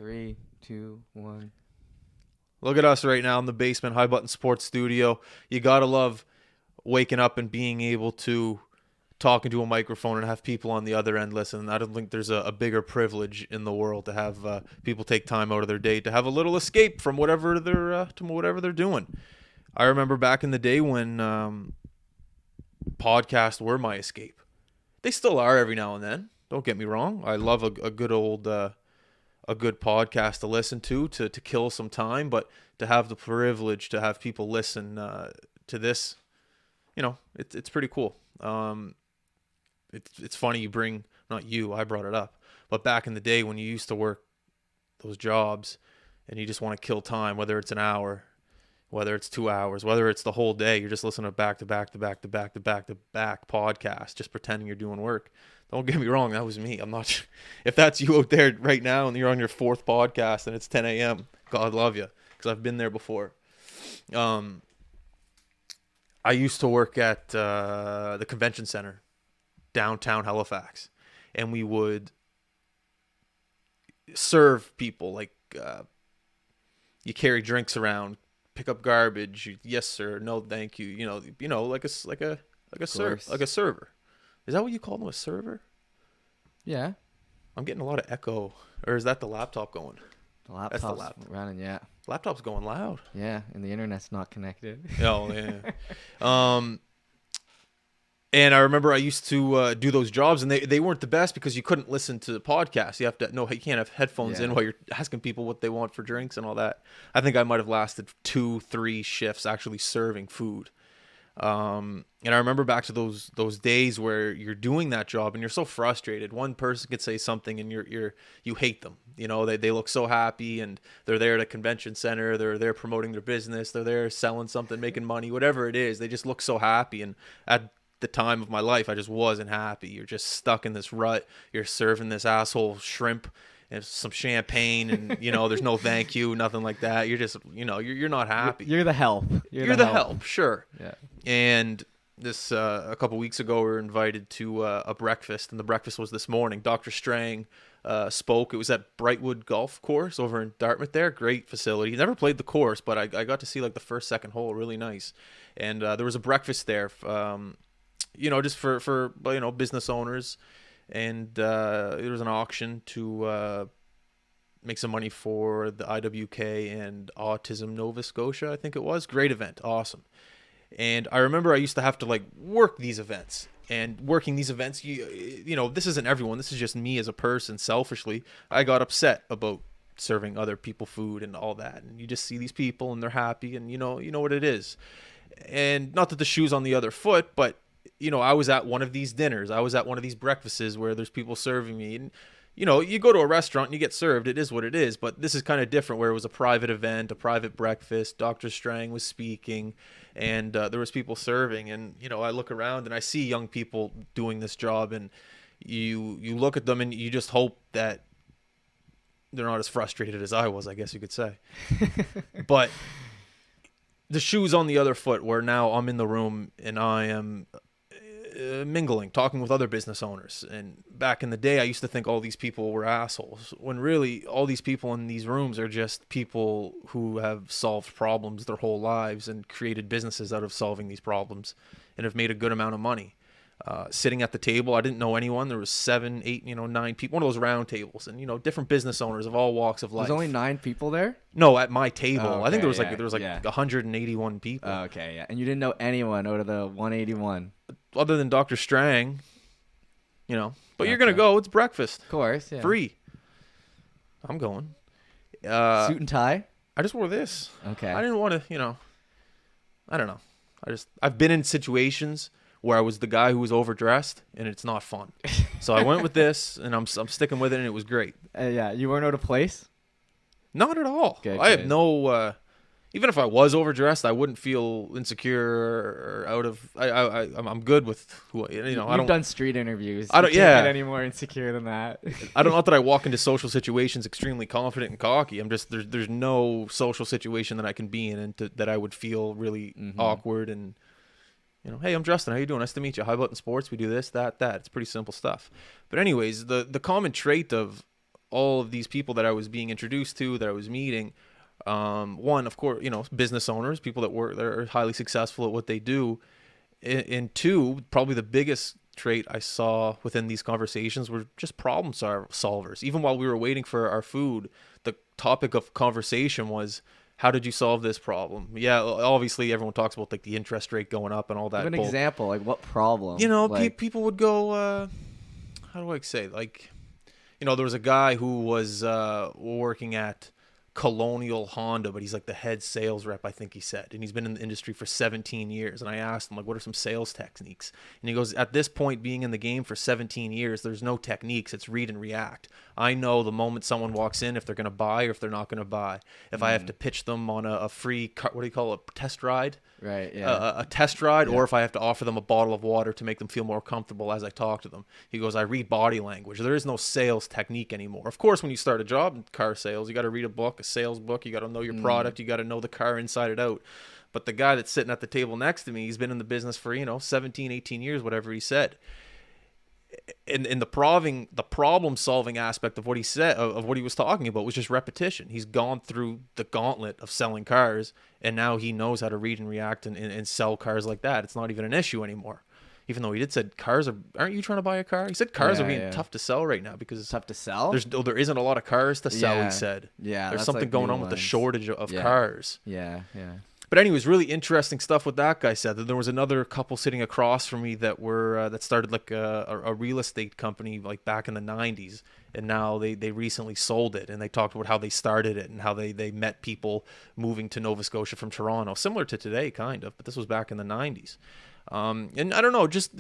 3, 2, 1. Look at us right now in the basement, High Button Sports Studio. You gotta love waking up and being able to talk into a microphone and have people on the other end listen. I don't think there's a bigger privilege in the world to have people take time out of their day to have a little escape from whatever they're doing. I remember back in the day when podcasts were my escape. They still are every now and then. Don't get me wrong. I love a good old a good podcast to listen to kill some time, but to have the privilege to have people listen to this, it's pretty cool. It's funny I brought it up, but back in the day when you used to work those jobs and you just want to kill time, whether it's an hour, whether it's 2 hours, whether it's the whole day, you're just listening to back to back podcasts, just pretending you're doing work. Don't get me wrong, that was me. I'm not. If that's you out there right now and you're on your fourth podcast and it's 10 a.m., God love you, because I've been there before. I used to work at the convention center, downtown Halifax, and we would serve people like you carry drinks around, pick up garbage. Yes, sir. No, thank you. Like a server. Is that what you call them, a server? Yeah. I'm getting a lot of echo. Or is that the laptop going? That's the laptop running, yeah. Laptop's going loud. Yeah, and the internet's not connected. Oh, yeah. And I remember I used to do those jobs, and they weren't the best because you couldn't listen to the podcast. You can't have headphones in while you're asking people what they want for drinks and all that. I think I might have lasted 2-3 shifts actually serving food. And I remember back to those days where you're doing that job and you're so frustrated. One person could say something and you hate them. They look so happy and they're there at a convention center. They're there promoting their business. They're there selling something, making money, whatever it is. They just look so happy. And at the time of my life, I just wasn't happy. You're just stuck in this rut. You're serving this asshole shrimp and some champagne and, there's no thank you, nothing like that. You're just, you're not happy. You're the help. You're the help, sure. Yeah. And this, a couple weeks ago, we were invited to a breakfast, and the breakfast was this morning. Dr. Strang spoke. It was at Brightwood Golf Course over in Dartmouth there. Great facility. Never played the course, but I got to see like the first, second hole. Really nice. And there was a breakfast there, just for business owners. And there was an auction to make some money for the IWK and Autism Nova Scotia, I think it was. Great event. Awesome. And I remember I used to have to work these events. And working these events, this isn't everyone. This is just me as a person. Selfishly, I got upset about serving other people food and all that. And you just see these people and they're happy and you know what it is. And not that the shoe's on the other foot, but I was at one of these dinners. I was at one of these breakfasts where there's people serving me. And, you go to a restaurant and you get served. It is what it is. But this is kind of different where it was a private event, a private breakfast. Dr. Strang was speaking and there was people serving. And, I look around and I see young people doing this job. And you look at them and you just hope that they're not as frustrated as I was, I guess you could say. But the shoe's on the other foot where now I'm in the room and I am mingling, talking with other business owners. And back in the day, I used to think all these people were assholes, when really all these people in these rooms are just people who have solved problems their whole lives and created businesses out of solving these problems and have made a good amount of money. Sitting at the table, I didn't know anyone. There was 7, 8, 9 people, one of those round tables, and different business owners of all walks of life. There's only 9 people there? No, at my table. Okay, I think there was 181 people. Okay, yeah. And you didn't know anyone out of the 181? Other than Dr. Strang, But you're going to go. It's breakfast. Of course, yeah. Free. I'm going. Suit and tie? I just wore this. Okay. I didn't want to, I don't know. I've been in situations where I was the guy who was overdressed, and it's not fun. So I went with this, and I'm sticking with it, and it was great. Yeah, you weren't out of place? Not at all. Good, I have no... even if I was overdressed, I wouldn't feel insecure or out of... I'm good with who... You've done street interviews. I don't... You can't get any more insecure than that. Not that I walk into social situations extremely confident and cocky. I'm just... There's no social situation that I can be in and that I would feel really awkward and... hey, I'm Justin. How you doing? Nice to meet you. High Button Sports. We do this, that. It's pretty simple stuff. But anyways, the common trait of all of these people that I was being introduced to, that I was meeting, one, of course, business owners, people that are highly successful at what they do, and two, probably the biggest trait I saw within these conversations were just problem solvers. Even while we were waiting for our food, the topic of conversation was, how did you solve this problem? Yeah, obviously everyone talks about like the interest rate going up and all that. Give an example, like what problem? People would go, how do I say, like, there was a guy who was working at Colonial Honda, but he's like the head sales rep, I think he said, and he's been in the industry for 17 years. And I asked him, like, what are some sales techniques? And he goes, at this point, being in the game for 17 years, there's no techniques. It's read and react. I know the moment someone walks in, if they're going to buy or if they're not going to buy. If I have to pitch them on a free, what do you call it, test ride? Right, yeah. A test ride, or if I have to offer them a bottle of water to make them feel more comfortable as I talk to them. He goes, I read body language. There is no sales technique anymore. Of course, when you start a job in car sales, you got to read a book, a sales book. You got to know your product. You got to know the car inside and out. But the guy that's sitting at the table next to me, he's been in the business for, 17, 18 years, whatever he said. In the problem solving aspect of what he said, of what he was talking about, was just repetition. He's gone through the gauntlet of selling cars, and now he knows how to read and react and sell cars like that. It's not even an issue anymore. Even though he did said aren't you trying to buy a car? He said cars are being tough to sell right now because tough to sell. There isn't a lot of cars to sell. He said, there's something like going on with the shortage of cars. Yeah. But anyways, really interesting stuff what that guy said. There was another couple sitting across from me that started like a real estate company like back in the 90s, and now they recently sold it, and they talked about how they started it and how they met people moving to Nova Scotia from Toronto, similar to today kind of, but this was back in the 90s. And I don't know, just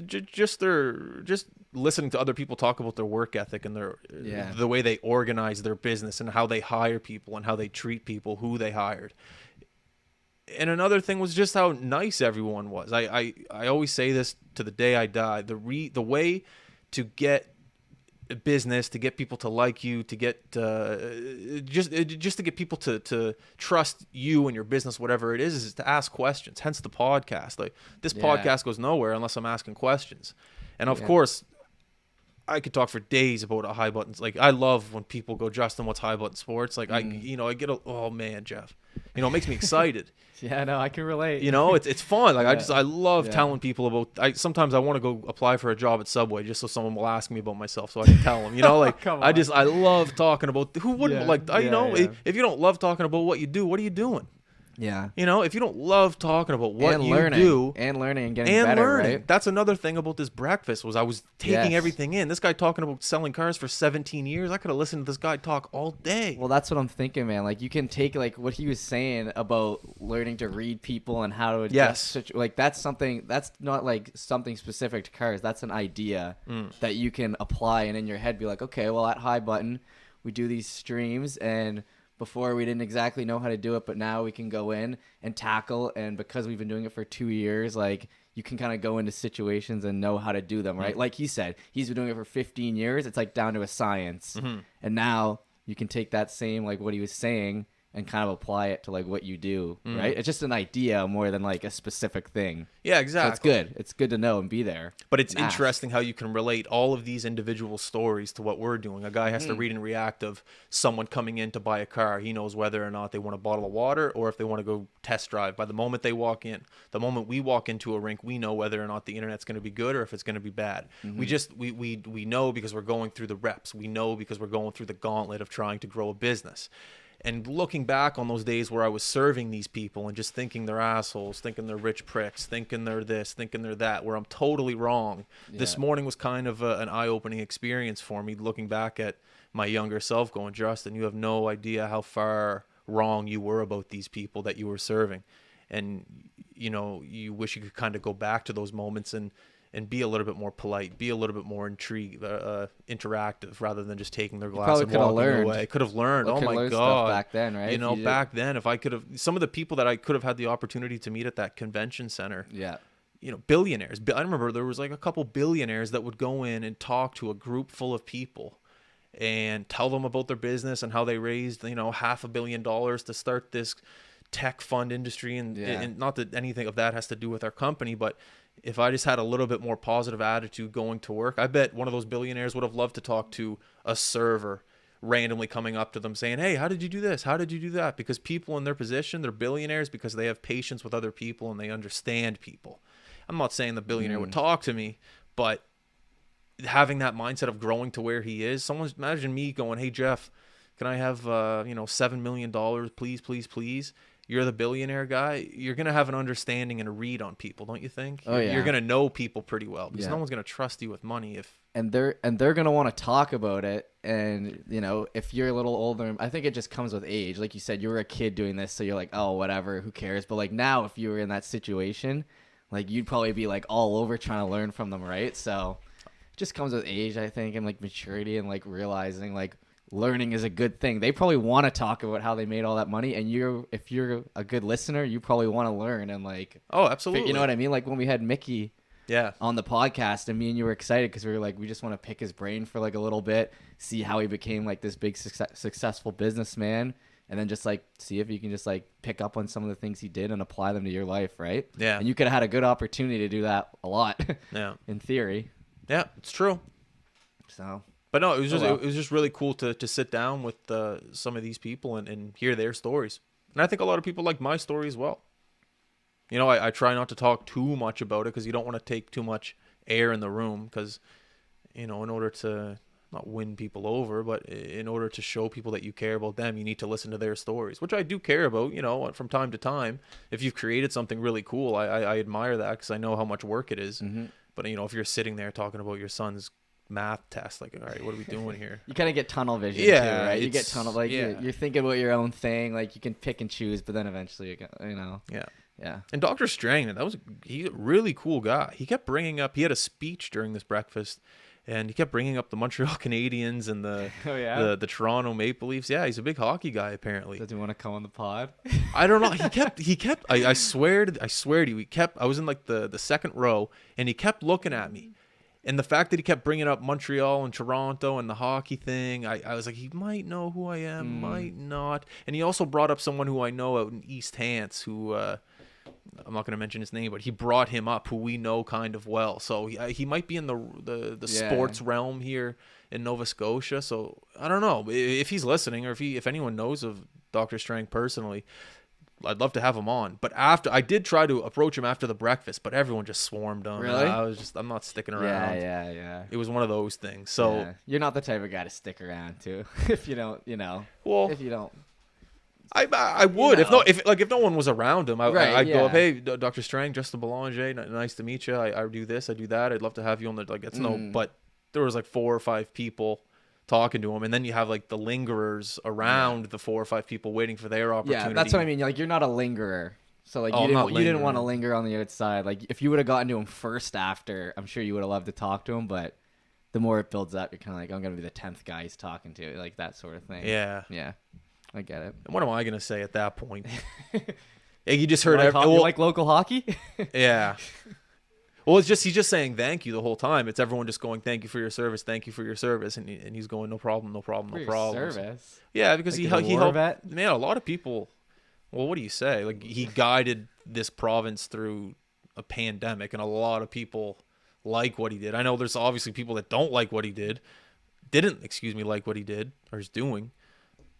listening to other people talk about their work ethic and the way they organize their business and how they hire people and how they treat people, who they hired. And another thing was just how nice everyone was. I always say this to the day I die. The way to get business, to get people to like you, to get just to get people to trust you and your business, whatever it is to ask questions. Hence the podcast. Like this podcast goes nowhere unless I'm asking questions. And of course, I could talk for days about a high buttons. Like I love when people go, Justin, what's high button sports? Like I get oh man, Jeff, it makes me excited. Yeah, no, I can relate. It's fun. Like I love telling people about. Sometimes I want to go apply for a job at Subway just so someone will ask me about myself so I can tell them. Like I love talking about. Who wouldn't if you don't love talking about what you do, what are you doing? Yeah. If you don't love talking about what and you learning, do and learning and getting better, right? That's another thing about this breakfast was I was taking everything in. This guy talking about selling cars for 17 years. I could have listened to this guy talk all day. Well, that's what I'm thinking, man. Like you can take like what he was saying about learning to read people and how to adjust like that's not like something specific to cars. That's an idea that you can apply and in your head be like, okay, well at High Button we do these streams, and before we didn't exactly know how to do it, but now we can go in and tackle. And because we've been doing it for 2 years, like you can kind of go into situations and know how to do them, right? Like he said, he's been doing it for 15 years. It's like down to a science. And now you can take that same, like what he was saying and kind of apply it to like what you do, right? It's just an idea more than like a specific thing. Yeah, exactly. So it's good. It's good to know and be there. But it's interesting how you can relate all of these individual stories to what we're doing. A guy has to read and react of someone coming in to buy a car. He knows whether or not they want a bottle of water or if they want to go test drive. By the moment they walk in, the moment we walk into a rink, we know whether or not the internet's going to be good or if it's going to be bad. We know because we're going through the reps. We know because we're going through the gauntlet of trying to grow a business. And looking back on those days where I was serving these people and just thinking they're assholes, thinking they're rich pricks, thinking they're this, thinking they're that, where I'm totally wrong. This morning was kind of an eye-opening experience for me, looking back at my younger self going, Justin, you have no idea how far wrong you were about these people that you were serving. And, you wish you could kind of go back to those moments and be a little bit more polite, be a little bit more interactive, rather than just taking their glass and walking away. Could have learned. Oh my God! Back then, right? Back then, if I could have, some of the people that I could have had the opportunity to meet at that convention center. Yeah. Billionaires. I remember there was like a couple billionaires that would go in and talk to a group full of people and tell them about their business and how they raised, $500 million to start this tech fund industry. And not that anything of that has to do with our company, but if I just had a little bit more positive attitude going to work, I bet one of those billionaires would have loved to talk to a server randomly coming up to them saying, hey, how did you do this? How did you do that? Because people in their position, they're billionaires because they have patience with other people and they understand people. I'm not saying the billionaire would talk to me, but having that mindset of growing to where he is, imagine me going, hey, Jeff, can I have, $7 million, please, please, please? You're the billionaire guy. You're going to have an understanding and a read on people, don't you think? Oh, yeah. You're going to know people pretty well because no one's going to trust you with money if... And they're going to want to talk about it. And, if you're a little older, I think it just comes with age. Like you said, you were a kid doing this, so you're like, oh, whatever, who cares? But, like, now if you were in that situation, like, you'd probably be, like, all over trying to learn from them, right? So it just comes with age, I think, and, like, maturity and, like, realizing, like, learning is a good thing. They probably want to talk about how they made all that money, and if you're a good listener, you probably want to learn and, like... Oh, absolutely. You know what I mean? Like, when we had Mickey... Yeah. On the podcast, and me and you were excited because we were like, we just want to pick his brain for like a little bit, see how he became like this big successful businessman, and then just like see if you can just like pick up on some of the things he did and apply them to your life, right? Yeah. And you could have had a good opportunity to do that a lot. Yeah. In theory. Yeah, it's true. So. But no, it was just really cool to sit down with some of these people and hear their stories, and I think a lot of people like my story as well. I try not to talk too much about it because you don't want to take too much air in the room because, in order to not win people over, but in order to show people that you care about them, you need to listen to their stories, which I do care about, from time to time. If you've created something really cool, I admire that because I know how much work it is. Mm-hmm. But, if you're sitting there talking about your son's math test, like, all right, what are we doing here? You kind of get tunnel vision too, right? You get tunnel, like, you're thinking about your own thing, like you can pick and choose, but then eventually Yeah. Yeah. And Dr. Strang, he's a really cool guy. He kept bringing up, he had a speech during this breakfast, and he kept bringing up the Montreal Canadiens and the Toronto Maple Leafs. Yeah, he's a big hockey guy, apparently. Does he want to come on the pod? I don't know. He kept, I swear to you, I was in like the second row, and he kept looking at me. And the fact that he kept bringing up Montreal and Toronto and the hockey thing, I was like, he might know who I am, might not. And he also brought up someone who I know out in East Hants who... I'm not going to mention his name, but he brought him up, who we know kind of well. So he might be in the sports realm here in Nova Scotia. So I don't know if he's listening or if anyone knows of Dr. Strang personally. I'd love to have him on. But I did try to approach him after the breakfast, but everyone just swarmed on. Really? I'm not sticking around. Yeah. It was one of those things. So you're not the type of guy to stick around too. If you don't, Well, if you don't. I would if no one was around him, I'd go up, hey, Dr. Strang, Justin Belanger, nice to meet you. I do this, I do that. I'd love to have you on the but there was like 4 or 5 people talking to him, and then you have like the lingerers around the 4 or 5 people waiting for their opportunity. Yeah, that's what I mean. Like, you're not a lingerer, so like you didn't want to linger on the outside. Like, if you would have gotten to him first after, I'm sure you would have loved to talk to him, but the more it builds up, you're kind of like, I'm gonna be the 10th guy he's talking to, like that sort of thing. Yeah. I get it. And what am I going to say at that point? You just heard you like local hockey? Yeah. Well, he's just saying thank you the whole time. It's everyone just going, thank you for your service, and he's going, no problem. Service. Yeah, because like he helped. Man, a lot of people. Well, what do you say? Like, he guided this province through a pandemic, and a lot of people like what he did. I know there's obviously people that don't like what he did, like what he did or is doing.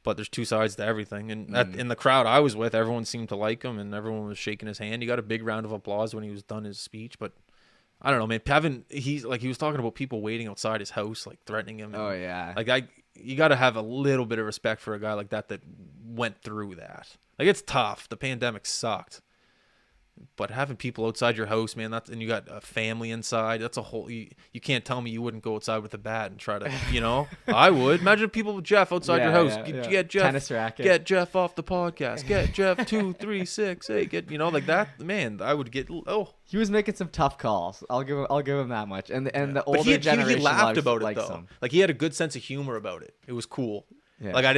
But there's two sides to everything. And in the crowd I was with, everyone seemed to like him, and everyone was shaking his hand. He got a big round of applause when he was done his speech. But I don't know, man. He was talking about people waiting outside his house, like threatening him. Oh, yeah. Like, you got to have a little bit of respect for a guy like that went through that. Like, it's tough. The pandemic sucked. But having people outside your house, man, and you got a family inside, that's a whole... You can't tell me you wouldn't go outside with a bat and try to, I would. Imagine people with Jeff outside your house. Get Jeff, tennis racket. Get Jeff off the podcast. Get Jeff 2, 3, 6, 8. Like that, man, I would get... Oh. He was making some tough calls. I'll give him that much. And the older generation he laughed about it, though. Him. Like, he had a good sense of humor about it. It was cool. Yeah. Like,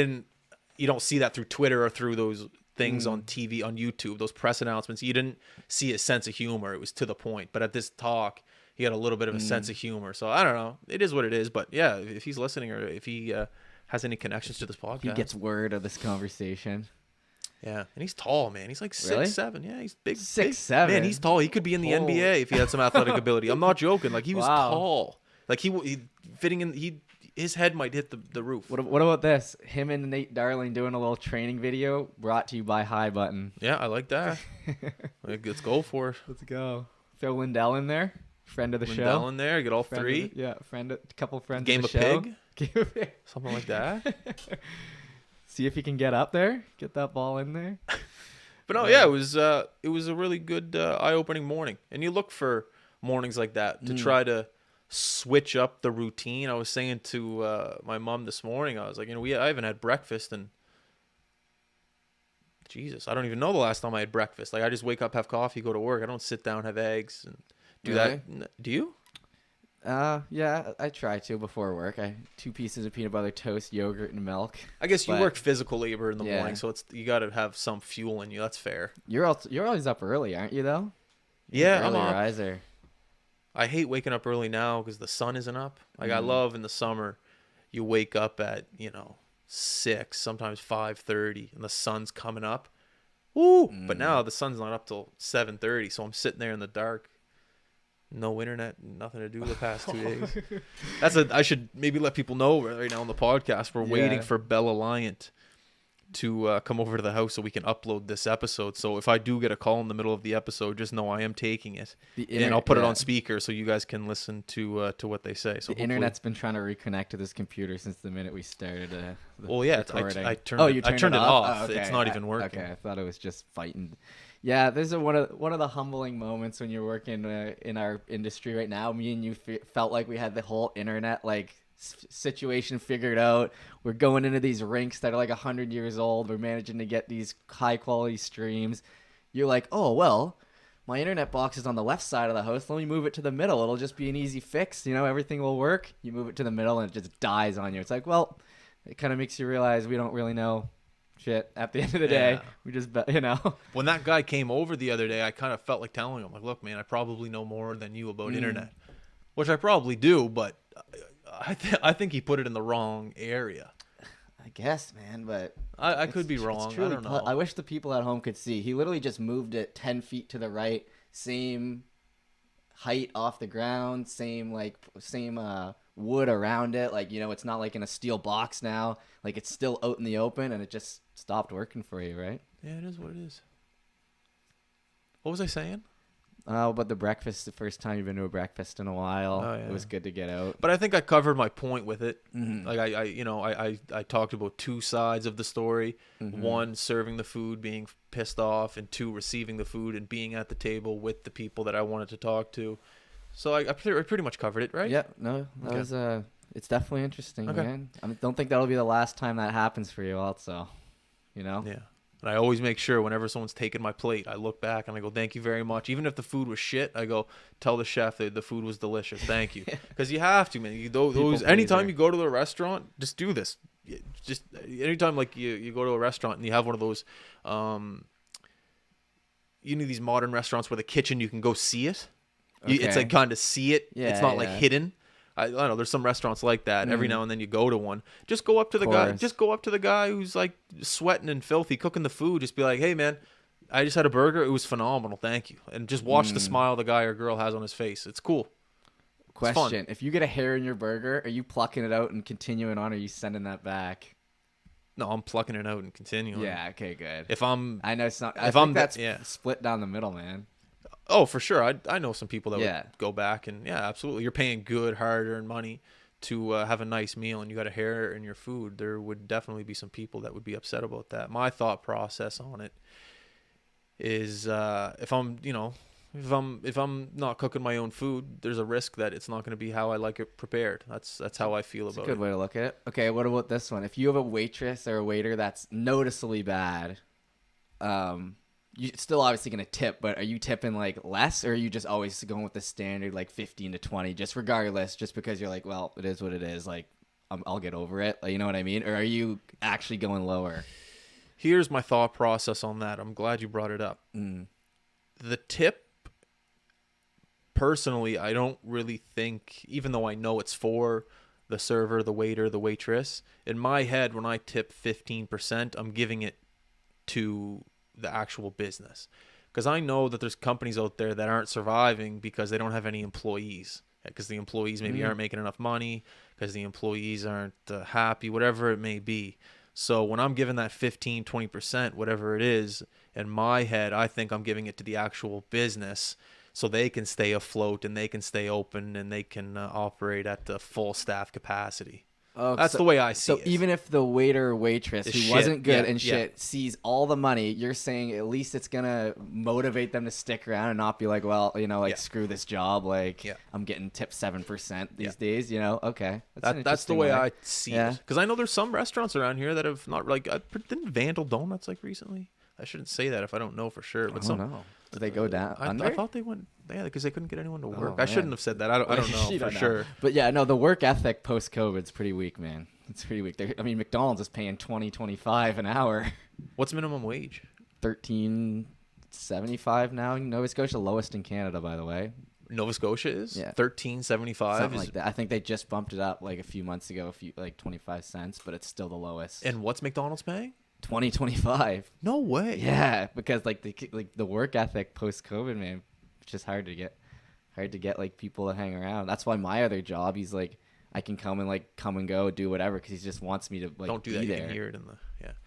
you don't see that through Twitter or through those... things on TV, on YouTube, those press announcements, you didn't see a sense of humor. It was to the point. But at this talk, he had a little bit of a sense of humor. So I don't know. It is what it is. But yeah, if he's listening or if he has any connections to this podcast, he gets word of this conversation. Yeah, and he's tall, man. He's like 6'7". Yeah, he's big. 6'7". Man, he's tall. He could be in the NBA if he had some athletic ability. I'm not joking. Like, he was tall. Like, he fitting in. his head might hit the roof. What about this? Him and Nate Darling doing a little training video brought to you by High Button. Yeah, I like that. Let's go for it. Let's go. Throw Lindell in there, friend of the show. Lindell in there, get all Friend three. couple friends Game of the show. Game of pig? Something like that. See if he can get up there, get that ball in there. But no, yeah, it was a really good eye-opening morning. And you look for mornings like that to try to switch up the routine. I was saying to my mom this morning, I was like, I haven't had breakfast and Jesus, I don't even know the last time I had breakfast. Like I just wake up, have coffee, go to work. I don't sit down, have eggs and do that. Do you? Yeah, I try to before work. 2 pieces of peanut butter toast, yogurt, and milk. I guess you work physical labor in the morning, so you got to have some fuel in you. That's fair. You're always up early, aren't you? Though. Yeah, early I'm up. riser. I hate waking up early now because the sun isn't up. Like I love in the summer, you wake up at 6, sometimes 5:30, and the sun's coming up. Woo! But now the sun's not up till 7:30, so I'm sitting there in the dark. No internet, nothing to do the past 2 days. I should maybe let people know right now on the podcast. We're waiting for Bella Lyant to come over to the house so we can upload this episode. So if I do get a call in the middle of the episode, just know I am taking it, and I'll put it on speaker so you guys can listen to what they say. So the internet's been trying to reconnect to this computer since the minute we started. I turned it off. Oh, okay. It's not even working. Okay, I thought it was just fighting. Yeah, there's one of the humbling moments when you're working in our industry right now. Me and you felt like we had the whole internet situation figured out. We're going into these rinks that are like 100 years old. We're managing to get these high quality streams. You're like, oh well, my internet box is on the left side of the house. Let me move it to the middle. It'll just be an easy fix. Everything will work. You move it to the middle and it just dies on you. It's like, well, it kind of makes you realize we don't really know shit at the end of the day. We just when that guy came over the other day, I kind of felt like telling him, like, look man, I probably know more than you about internet, which I probably do, but I think he put it in the wrong area. I guess, man, but I could be wrong. I don't know. I wish the people at home could see. He literally just moved it 10 feet to the right, same height off the ground, same wood around it. It's not like in a steel box now. Like it's still out in the open, and it just stopped working for you, right? Yeah, it is what it is. What was I saying? But the breakfast, the first time you've been to a breakfast in a while, oh, yeah. It was good to get out. But I think I covered my point with it. Mm-hmm. Like I talked about 2 sides of the story. Mm-hmm. 1, serving the food, being pissed off, and 2, receiving the food and being at the table with the people that I wanted to talk to. So I pretty much covered it, right? Yeah, no, that was it's definitely interesting, okay. man. I don't think that'll be the last time that happens for you also, Yeah. And I always make sure whenever someone's taking my plate, I look back and I go, thank you very much. Even if the food was shit, I go, tell the chef that the food was delicious. Thank you. Because you have to, man. Anytime you go to a restaurant, just do this. Just anytime you go to a restaurant and you have one of those, these modern restaurants where the kitchen, you can go see it. Okay. It's like kind of see it. Yeah, it's not like hidden. I don't know. There's some restaurants like that. Every now and then you go to one. Just go up to the guy. Just go up to the guy who's like sweating and filthy, cooking the food. Just be like, "Hey, man, I just had a burger. It was phenomenal. Thank you." And just watch the smile the guy or girl has on his face. It's cool. Question: if you get a hair in your burger, are you plucking it out and continuing on, or are you sending that back? No, I'm plucking it out and continuing. Yeah. Okay. Good. I know it's not. I think that's split down the middle, man. Oh, for sure. I know some people that would go back and absolutely. You're paying good, hard-earned money to have a nice meal, and you got a hair in your food. There would definitely be some people that would be upset about that. My thought process on it is, if I'm not cooking my own food, there's a risk that it's not going to be how I like it prepared. That's how I feel about it. That's a good way to look at it. Okay, what about this one? If you have a waitress or a waiter that's noticeably bad, you're still obviously going to tip, but are you tipping less, or are you just always going with the standard 15 to 20, just regardless, just because you're like, well, it is what it is. I'll get over it. You know what I mean? Or are you actually going lower? Here's my thought process on that. I'm glad you brought it up. The tip, personally, I don't really think, even though I know it's for the server, the waiter, the waitress, in my head, when I tip 15%, I'm giving it to the actual business, because I know that there's companies out there that aren't surviving because they don't have any employees. because the employees maybe aren't making enough money, because the employees aren't happy, whatever it may be. So when I'm giving that 15, 20%, whatever it is, in my head, I think I'm giving it to the actual business so they can stay afloat and they can stay open and they can operate at the full staff capacity. Oh, that's the way I see it. So even if the waiter or waitress who wasn't good and shit sees all the money, you're saying at least it's going to motivate them to stick around and not be like, well, screw this job. Like, I'm getting tipped 7% these days, Okay. That's the way I see it. Because I know there's some restaurants around here that have not, like, didn't Vandal Donuts, like, recently? I shouldn't say that if I don't know for sure. But I don't know. Did they go down under? I thought they went, because they couldn't get anyone to work. I shouldn't have said that. I don't know for sure. But yeah, no, the work ethic post-COVID is pretty weak, man. It's pretty weak. McDonald's is paying $20.25 an hour. What's minimum wage? $13.75 now. Nova Scotia, lowest in Canada, by the way. Nova Scotia is? Yeah. $13.75? Something like that. I think they just bumped it up like a few months ago, 25 cents, but it's still the lowest. And what's McDonald's paying? $20.25. No way. Yeah, because the work ethic post COVID, man, it's just hard to get like people to hang around. That's why my other job, he's like, I can come and go, do whatever, because he just wants me to like don't do be that. there. You can hear it in the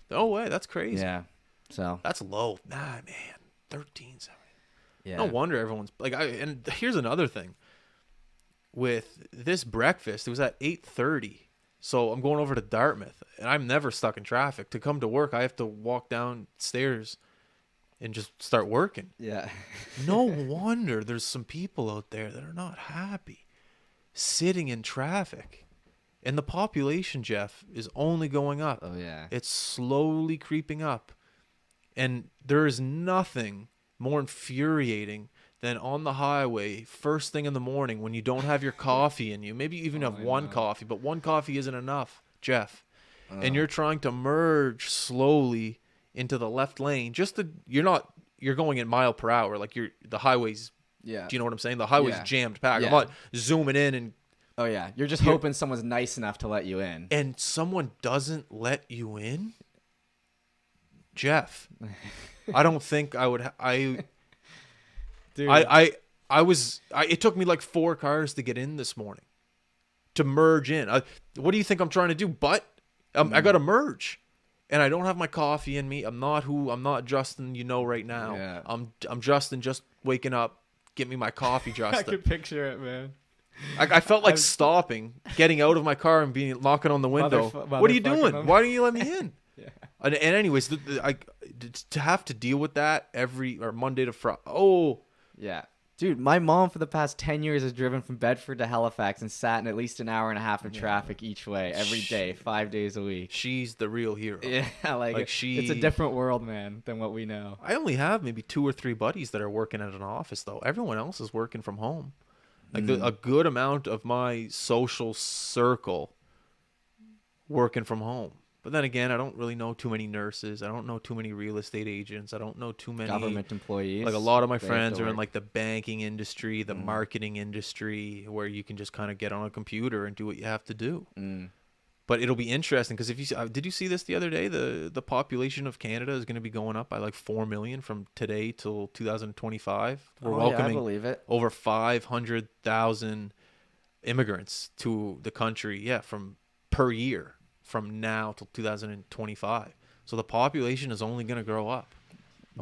No way, that's crazy. Yeah, so that's low. Nah, man, $13.70. Yeah. No wonder everyone's like. And here's another thing. With this breakfast, it was at 8:30. So I'm going over to Dartmouth, and I'm never stuck in traffic. To come to work, I have to walk downstairs and just start working. Yeah. No wonder there's some people out there that are not happy sitting in traffic. And the population, Jeff, is only going up. Oh, yeah. It's slowly creeping up. And there is nothing more infuriating than on the highway, first thing in the morning, when you don't have your coffee in you. Maybe you even have one coffee, but one coffee isn't enough, Jeff. And you're trying to merge slowly into the left lane. You're going at mile per hour. Like the highway's, do you know what I'm saying? The highway's jammed packed. I'm not zooming in and. Oh yeah. You're just hoping someone's nice enough to let you in. And someone doesn't let you in? Jeff, I don't think I would, Dude. It took me like 4 cars to get in this morning to merge in. What do you think I'm trying to do? But I got to merge, and I don't have my coffee in me. I'm not Justin, right now. Yeah. I'm Justin, just waking up. Get me my coffee, Justin. I could picture it, man. I felt like stopping, getting out of my car and knocking on the window. What are you doing? Why don't you let me in? Yeah. And anyways, to have to deal with that Monday to Friday. Oh. Yeah. Dude, my mom for the past 10 years has driven from Bedford to Halifax and sat in at least an hour and a half of traffic each way, every day, 5 days a week. She's the real hero. Yeah, it's a different world, man, than what we know. I only have maybe 2 or 3 buddies that are working at an office, though. Everyone else is working from home. A good amount of my social circle working from home. But then again, I don't really know too many nurses. I don't know too many real estate agents. I don't know too many government employees. Like a lot of my friends are in like the banking industry, the marketing industry, where you can just kind of get on a computer and do what you have to do. But it'll be interesting because did you see this the other day? The population of Canada is going to be going up by like 4 million from today till 2025. We're welcoming I believe it. Over 500,000 immigrants to the country. From per year. From now till 2025. So the population is only going to grow up.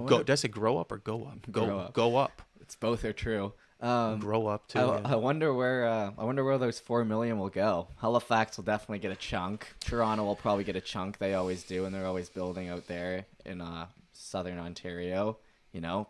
Did I say grow up or go up? Go up. It's both are true. Grow up too. I wonder where those 4 million will go. Halifax will definitely get a chunk. Toronto will probably get a chunk. They always do, and they're always building out there in southern Ontario.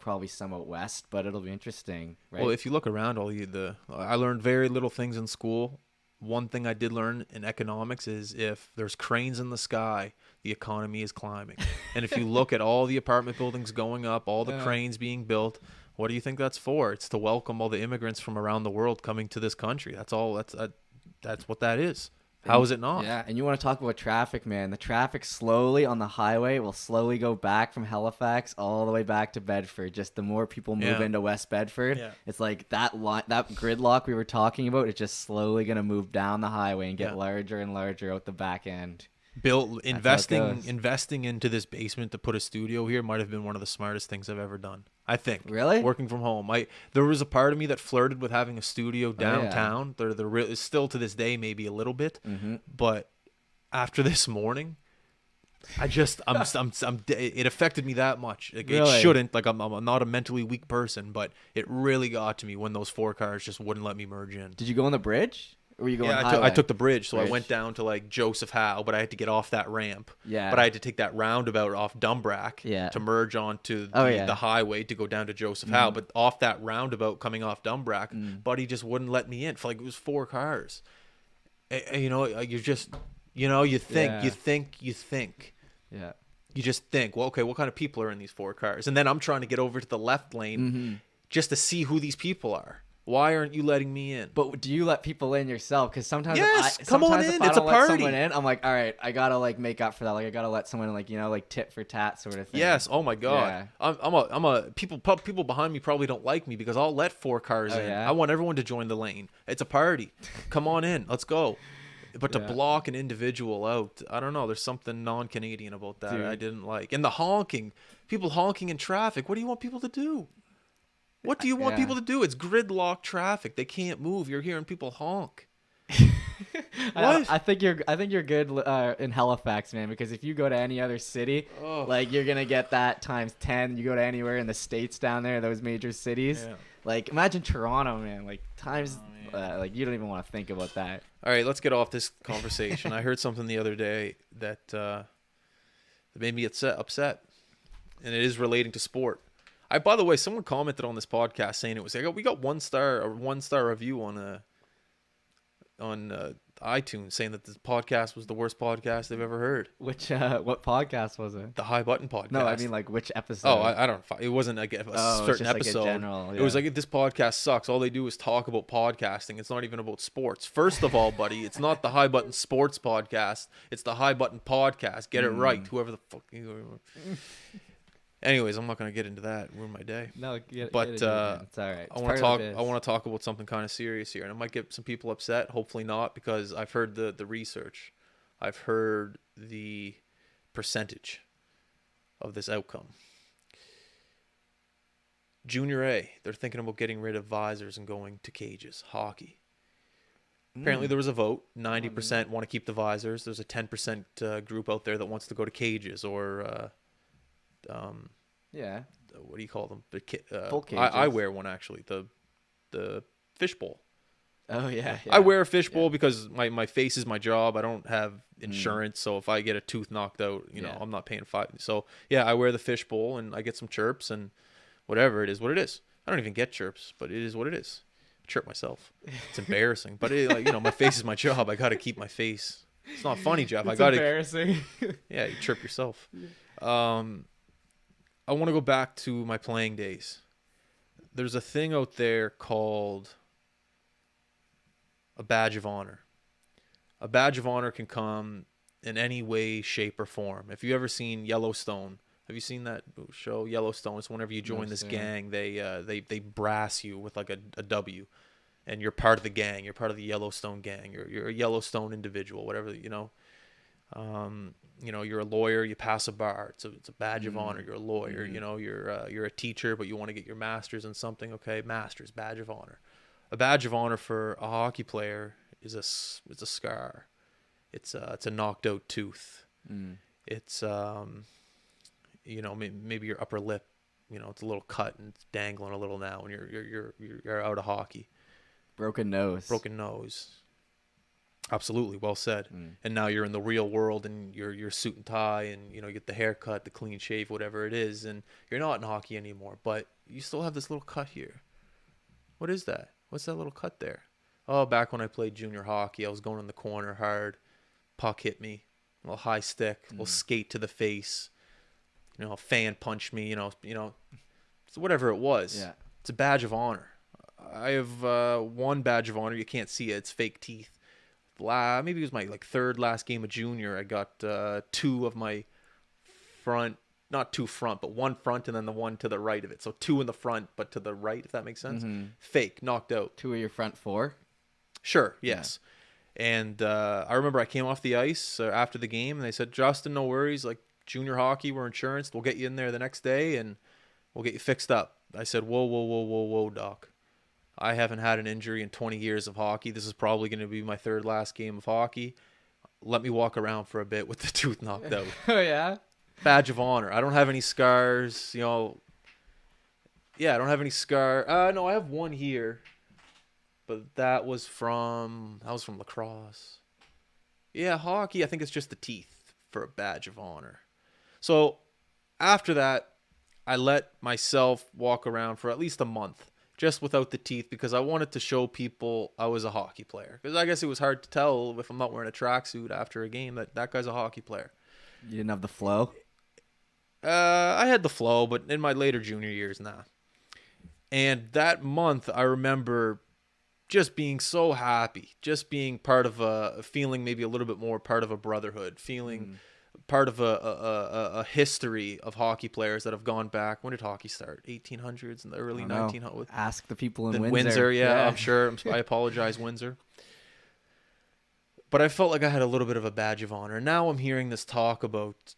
Probably some out west, but it'll be interesting. Right? Well, if you look around, I learned very little things in school. One thing I did learn in economics is if there's cranes in the sky, the economy is climbing. And if you look at all the apartment buildings going up, all the cranes being built, what do you think that's for? It's to welcome all the immigrants from around the world coming to this country. That's all. That's what that is. How is it not? Yeah, and you want to talk about traffic, man. The traffic slowly on the highway will slowly go back from Halifax all the way back to Bedford. Just the more people move into West Bedford, it's like that gridlock we were talking about, it's just slowly going to move down the highway and get larger and larger out the back end. investing into this basement to put a studio here might have been one of the smartest things I've ever done. I think. Really? Working from home. There was a part of me that flirted with having a studio downtown. Oh, yeah. Still to this day maybe a little bit. Mm-hmm. But after this morning, it affected me that much. Really? It shouldn't. Like I'm not a mentally weak person, but it really got to me when those 4 cars just wouldn't let me merge in. Did you go on the bridge? Or were you going I took the bridge, so I went down to like Joseph Howe, but I had to get off that ramp. Yeah. But I had to take that roundabout off Dumbrack to merge onto the highway to go down to Joseph Howe. But off that roundabout coming off Dumbrack, Buddy just wouldn't let me in. For like it was 4 cars. You know, you're just, you know, you think. Yeah. You just think, well, okay, what kind of people are in these 4 cars? And then I'm trying to get over to the left lane just to see who these people are. Why aren't you letting me in? But do you let people in yourself? Because sometimes, come on in. It's a party. Let someone in, I'm like, all right, I gotta like make up for that. Like I gotta let someone like like tit for tat sort of thing. Yes. Oh my god. Yeah. People behind me probably don't like me because I'll let 4 cars in. Yeah? I want everyone to join the lane. It's a party. Come on in. Let's go. But to block an individual out, I don't know. There's something non-Canadian about that. Dude. I didn't like. And the honking, people honking in traffic. What do you want people to do? What do you want people to do? It's gridlock traffic. They can't move. You're hearing people honk. What? I think you're good in Halifax, man. Because if you go to any other city, like you're gonna get that times 10. You go to anywhere in the States down there, those major cities. Yeah. Like imagine Toronto, man. Like times, like you don't even want to think about that. All right, let's get off this conversation. I heard something the other day that made me upset, and it is relating to sport. By the way, someone commented on this podcast saying it was we got 1-star review on iTunes saying that this podcast was the worst podcast they've ever heard. Which what podcast was it? The High Button podcast. No, I mean like which episode? Oh, I don't know. It wasn't like a certain episode. Like a general, It was like this podcast sucks. All they do is talk about podcasting. It's not even about sports. First of all, buddy, it's not the High Button Sports podcast. It's the High Button podcast. Get it right. Whoever the fuck you. Anyways, I'm not going to get into that. Ruin my day. No, it's all right. I want to talk about something kind of serious here, and I might get some people upset. Hopefully not, because I've heard the research. I've heard the percentage of this outcome. Junior A, they're thinking about getting rid of visors and going to cages. Hockey. Apparently there was a vote. 90% want to keep the visors. There's a 10% group out there that wants to go to cages or what do you call them? Full cages. I wear one actually. The fishbowl. Oh yeah. I wear a fishbowl because my face is my job. I don't have insurance, so if I get a tooth knocked out, you know, I'm not paying $5. So yeah, I wear the fishbowl and I get some chirps and whatever it is, what it is. I don't even get chirps, but it is what it is. I chirp myself. It's embarrassing, but my face is my job. I got to keep my face. It's not funny, Jeff. It's embarrassing. Yeah, you chirp yourself. I want to go back to my playing days. There's a thing out there called a badge of honor. A badge of honor can come in any way, shape, or form. If you've ever seen Yellowstone, have you seen that show Yellowstone? It's whenever you join this gang, they brass you with like a W, and you're part of the gang. You're part of the Yellowstone gang. You're a Yellowstone individual, whatever, you know. You're a lawyer, you pass a bar. It's a badge of honor. You're a lawyer. You know, you're a teacher, but you want to get your master's in something. Okay, master's, badge of honor. A badge of honor for a hockey player is it's a scar. It's a knocked out tooth. It's maybe your upper lip. You know, it's a little cut and it's dangling a little now, and you're out of hockey. Broken nose. Absolutely, well said. And now you're in the real world, and you're suit and tie, and you get the haircut, the clean shave, whatever it is, and you're not in hockey anymore, but you still have this little cut here. What is that? What's that little cut there? Oh, back when I played junior hockey, I was going in the corner hard, puck hit me, a little high stick, a little skate to the face, a fan punched me, so whatever it was. Yeah. It's a badge of honor. I have one badge of honor. You can't see it. It's fake teeth. Maybe it was my third last game of junior. I got 2 of my front, not 2 front, but 1 front and then the one to the right of it. So 2 in the front, but to the right, if that makes sense. Fake, knocked out. 2 of your front 4? Sure, yes. And I remember I came off the ice after the game, and they said, Justin, no worries. Like, junior hockey, we're insurance. We'll get you in there the next day, and we'll get you fixed up. I said, whoa, whoa, whoa, whoa, whoa, doc. I haven't had an injury in 20 years of hockey. This is probably going to be my third last game of hockey. Let me walk around for a bit with the tooth knocked out. Oh, yeah? Badge of honor. I don't have any scars, you know. Yeah, I don't have any scar. No, I have one here. But that was from lacrosse. Yeah, hockey, I think it's just the teeth for a badge of honor. So after that, I let myself walk around for at least a month just without the teeth because I wanted to show people I was a hockey player. Because I guess it was hard to tell if I'm not wearing a tracksuit after a game that guy's a hockey player. You didn't have the flow? I had the flow, but in my later junior years, nah. And that month, I remember just being so happy, just being part of feeling maybe a little bit more part of a brotherhood, feeling part of a history of hockey players that have gone back. When did hockey start? 1800s and the early 1900s. Ask the people in Windsor. Yeah, I'm sure. I apologize, Windsor. But I felt like I had a little bit of a badge of honor. Now I'm hearing this talk about,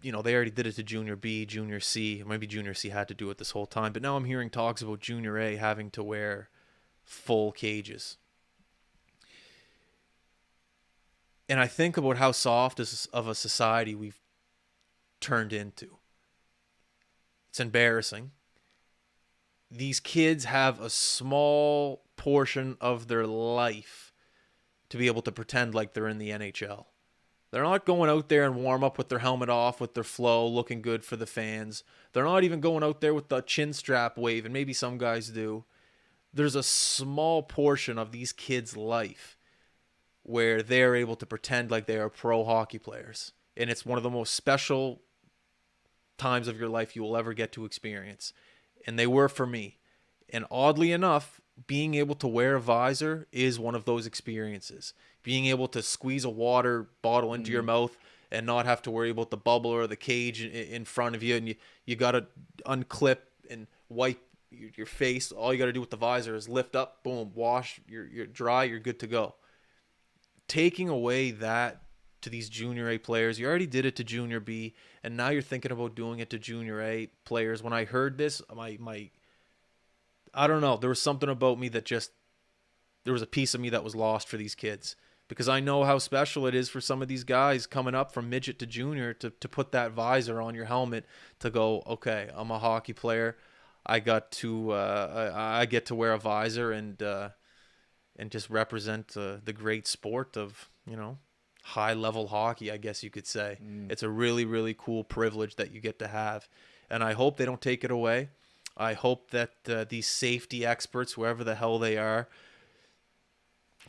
you know, they already did it to Junior B, Junior C. Maybe Junior C had to do it this whole time. But now I'm hearing talks about Junior A having to wear full cages. And I think about how soft of a society we've turned into. It's embarrassing. These kids have a small portion of their life to be able to pretend like they're in the NHL. They're not going out there and warm up with their helmet off, with their flow, looking good for the fans. They're not even going out there with the chin strap wave, and maybe some guys do. There's a small portion of these kids' life where they're able to pretend like they are pro hockey players. And it's one of the most special times of your life you will ever get to experience. And they were for me. And oddly enough, being able to wear a visor is one of those experiences. Being able to squeeze a water bottle into your mouth and not have to worry about the bubble or the cage in front of you. And you got to unclip and wipe your face. All you got to do with the visor is lift up, boom, wash, you're dry, you're good to go. Taking away that to these Junior A players, you already did it to Junior B, and now you're thinking about doing it to Junior A players. When I heard this, my I don't know, there was something about me that just, there was a piece of me that was lost for these kids. Because I know how special it is for some of these guys coming up from midget to junior to put that visor on your helmet to go, okay, I'm a hockey player. I got to I get to wear a visor and just represent the great sport of, you know, high level hockey, I guess you could say. It's a really, really cool privilege that you get to have. And I hope they don't take it away. I hope that these safety experts, whoever the hell they are,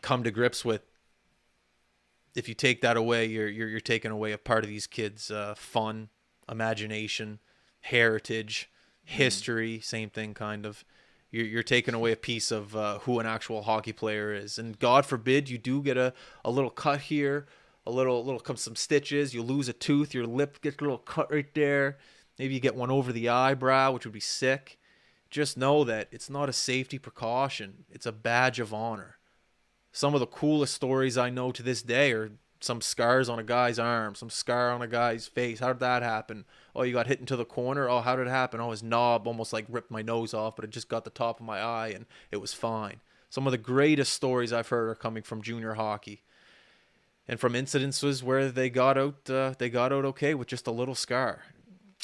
come to grips with, if you take that away, you're taking away a part of these kids' fun, imagination, heritage, history, same thing kind of. You're taking away a piece of who an actual hockey player is. And God forbid you do get a little cut here, a little some stitches, you lose a tooth, your lip gets a little cut right there. Maybe you get one over the eyebrow, which would be sick. Just know that it's not a safety precaution. It's a badge of honor. Some of the coolest stories I know to this day are some scars on a guy's arm, some scar on a guy's face. How did that happen? Oh, you got hit into the corner? Oh, how did it happen? Oh, his knob almost like ripped my nose off, but it just got the top of my eye and it was fine. Some of the greatest stories I've heard are coming from junior hockey. And from incidences where they got out okay with just a little scar.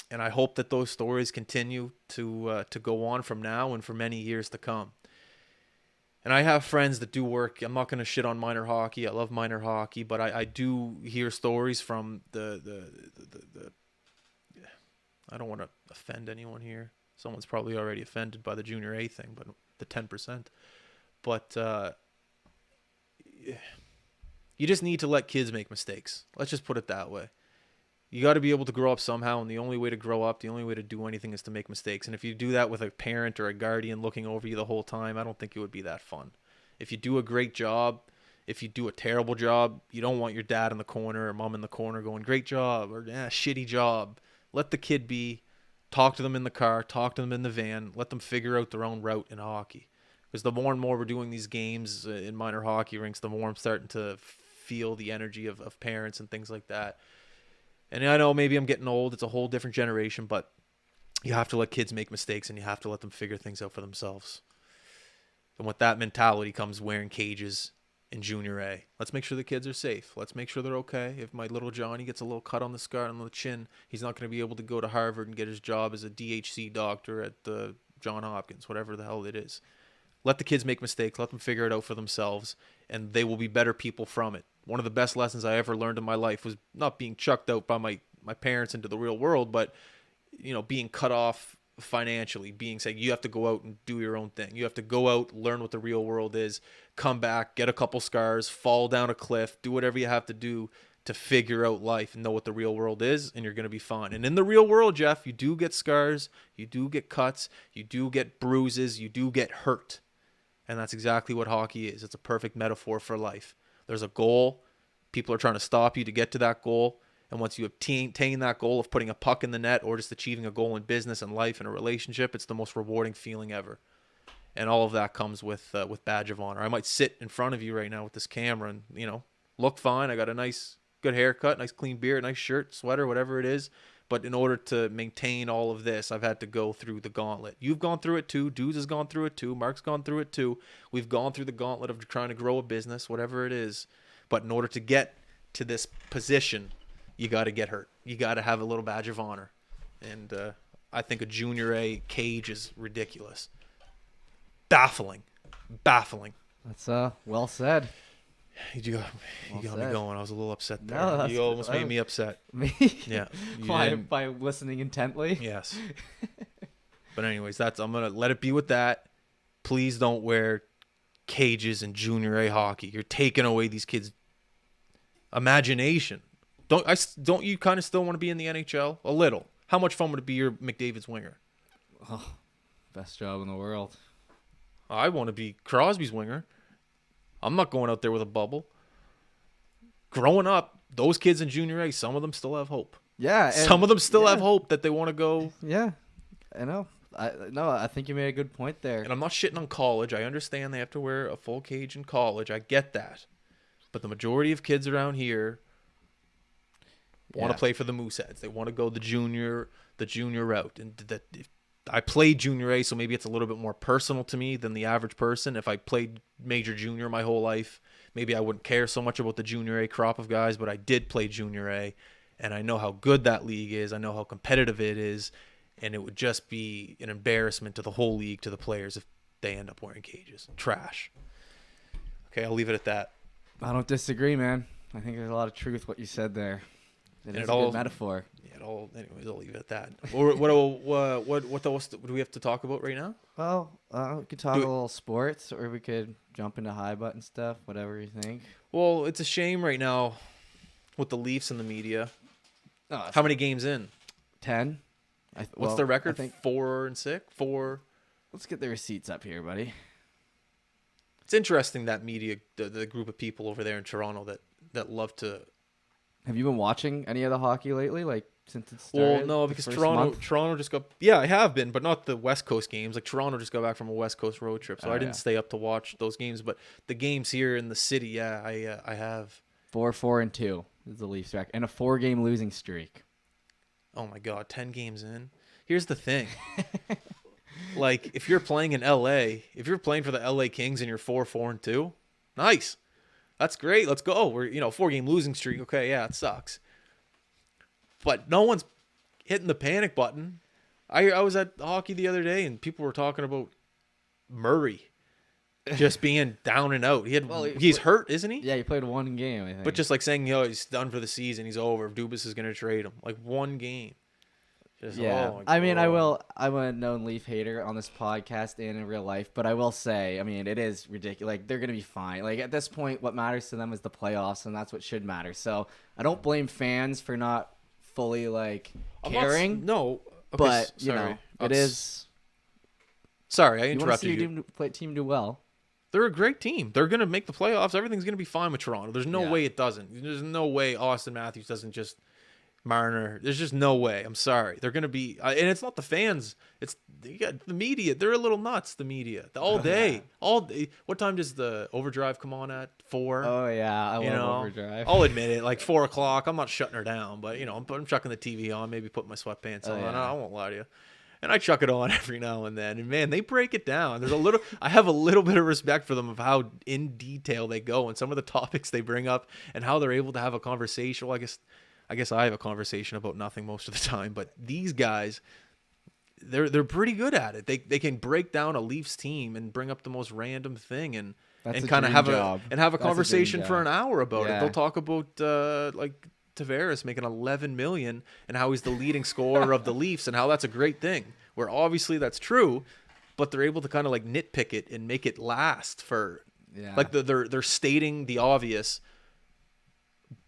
And I hope that those stories continue to go on from now and for many years to come. And I have friends that do work. I'm not going to shit on minor hockey. I love minor hockey, but I do hear stories from the I don't want to offend anyone here. Someone's probably already offended by the Junior A thing, but the 10%. But you just need to let kids make mistakes. Let's just put it that way. You got to be able to grow up somehow, and the only way to grow up, the only way to do anything is to make mistakes. And if you do that with a parent or a guardian looking over you the whole time, I don't think it would be that fun. If you do a great job, if you do a terrible job, you don't want your dad in the corner or mom in the corner going, great job, or shitty job. Let the kid be. Talk to them in the car, talk to them in the van, let them figure out their own route in hockey. Because the more and more we're doing these games in minor hockey rinks, the more I'm starting to feel the energy of parents and things like that. And I know maybe I'm getting old. It's a whole different generation, but you have to let kids make mistakes and you have to let them figure things out for themselves. And with that mentality comes wearing cages in junior A. Let's make sure the kids are safe. Let's make sure they're okay. If my little Johnny gets a little cut on the scar on the chin, he's not going to be able to go to Harvard and get his job as a DHC doctor at the John Hopkins, whatever the hell it is. Let the kids make mistakes. Let them figure it out for themselves, and they will be better people from it. One of the best lessons I ever learned in my life was not being chucked out by my parents into the real world, but being cut off financially, being saying you have to go out and do your own thing. You have to go out, learn what the real world is, come back, get a couple scars, fall down a cliff, do whatever you have to do to figure out life and know what the real world is, and you're going to be fine. And in the real world, Jeff, you do get scars, you do get cuts, you do get bruises, you do get hurt. And that's exactly what hockey is. It's a perfect metaphor for life. There's a goal. People are trying to stop you to get to that goal. And once you attain that goal of putting a puck in the net or just achieving a goal in business and life and a relationship, it's the most rewarding feeling ever. And all of that comes with badge of honor. I might sit in front of you right now with this camera and, look fine. I got a nice, good haircut, nice clean beard, nice shirt, sweater, whatever it is. But in order to maintain all of this, I've had to go through the gauntlet. You've gone through it too. Dudes has gone through it too. Mark's gone through it too. We've gone through the gauntlet of trying to grow a business, whatever it is. But in order to get to this position, you got to get hurt. You got to have a little badge of honor. And I think a junior A cage is ridiculous. Baffling. That's well said. You got me going. I was a little upset there. No, you almost made me upset. Me? Yeah. By listening intently? Yes. But anyways, I'm going to let it be with that. Please don't wear cages in junior A hockey. You're taking away these kids' imagination. Don't you kind of still want to be in the NHL? A little. How much fun would it be your McDavid's winger? Oh, best job in the world. I want to be Crosby's winger. I'm not going out there with a bubble. Growing up, those kids in junior A, some of them still have hope. Yeah. Some of them still have hope that they want to go. Yeah, I know. I think you made a good point there. And I'm not shitting on college. I understand they have to wear a full cage in college. I get that. But the majority of kids around here want to play for the Mooseheads. They want to go the junior route. And I played junior A, so maybe it's a little bit more personal to me than the average person. If I played major junior my whole life, maybe I wouldn't care so much about the junior A crop of guys, but I did play junior A, and I know how good that league is. I know how competitive it is, and it would just be an embarrassment to the whole league, to the players, if they end up wearing cages. Trash. Okay, I'll leave it at that. I don't disagree, man. I think there's a lot of truth what you said there. It's a good metaphor. Yeah, anyways, I'll leave it at that. What else do we have to talk about right now? Well, we could talk a little sports, or we could jump into high button stuff, whatever you think. Well, it's a shame right now with the Leafs and the media. How many games in? 10. What's their record? 4-6? 4. Let's get the receipts up here, buddy. It's interesting that media, the group of people over there in Toronto that love to. Have you been watching any of the hockey lately, like since it started? Well, no, because Toronto just got. Yeah, I have been, but not the West Coast games. Like Toronto just got back from a West Coast road trip, so I didn't stay up to watch those games. But the games here in the city, yeah, I have. 4-4-2 is the Leafs record, and a 4-game losing streak. Oh my God, 10 games in. Here's the thing. Like if you're playing in LA, if you're playing for the LA Kings and you're 4-4-2, nice. That's great. Let's go. We're 4-game losing streak. Okay, yeah, it sucks. But no one's hitting the panic button. I was at hockey the other day and people were talking about Murray just being down and out. He's hurt, isn't he? Yeah, he played one game, I think. But just like saying, he's done for the season, he's over. Dubas is going to trade him. Like one game. I mean, I'm a known Leaf hater on this podcast and in real life, but I will say, I mean, it is ridiculous. Like, they're going to be fine. Like, at this point, what matters to them is the playoffs, and that's what should matter. So, I don't blame fans for not fully, caring. But, it is. Sorry, I interrupted you. You want to see your team do well. They're a great team. They're going to make the playoffs. Everything's going to be fine with Toronto. There's no way it doesn't. There's no way Austin Matthews doesn't just Marner. There's just no way. I'm sorry. They're going to be, and it's not the fans. It's you got the media. They're a little nuts. The media all day, all day. What time does the Overdrive come on at? 4. Oh yeah, I love Overdrive. I'll admit it. Like 4 o'clock. I'm not shutting her down, but I'm chucking the TV on. Maybe put my sweatpants on. Yeah. I won't lie to you. And I chuck it on every now and then. And man, they break it down. I have a little bit of respect for them of how in detail they go and some of the topics they bring up and how they're able to have a conversation. Well, I guess I have a conversation about nothing most of the time, but these guys, they're pretty good at it. They can break down a Leafs team and bring up the most random thing and kind of have a conversation for an hour about it. They'll talk about like Tavares making $11 million and how he's the leading scorer of the Leafs and how that's a great thing. Where obviously that's true, but they're able to kind of like nitpick it and make it last for like they're stating the obvious,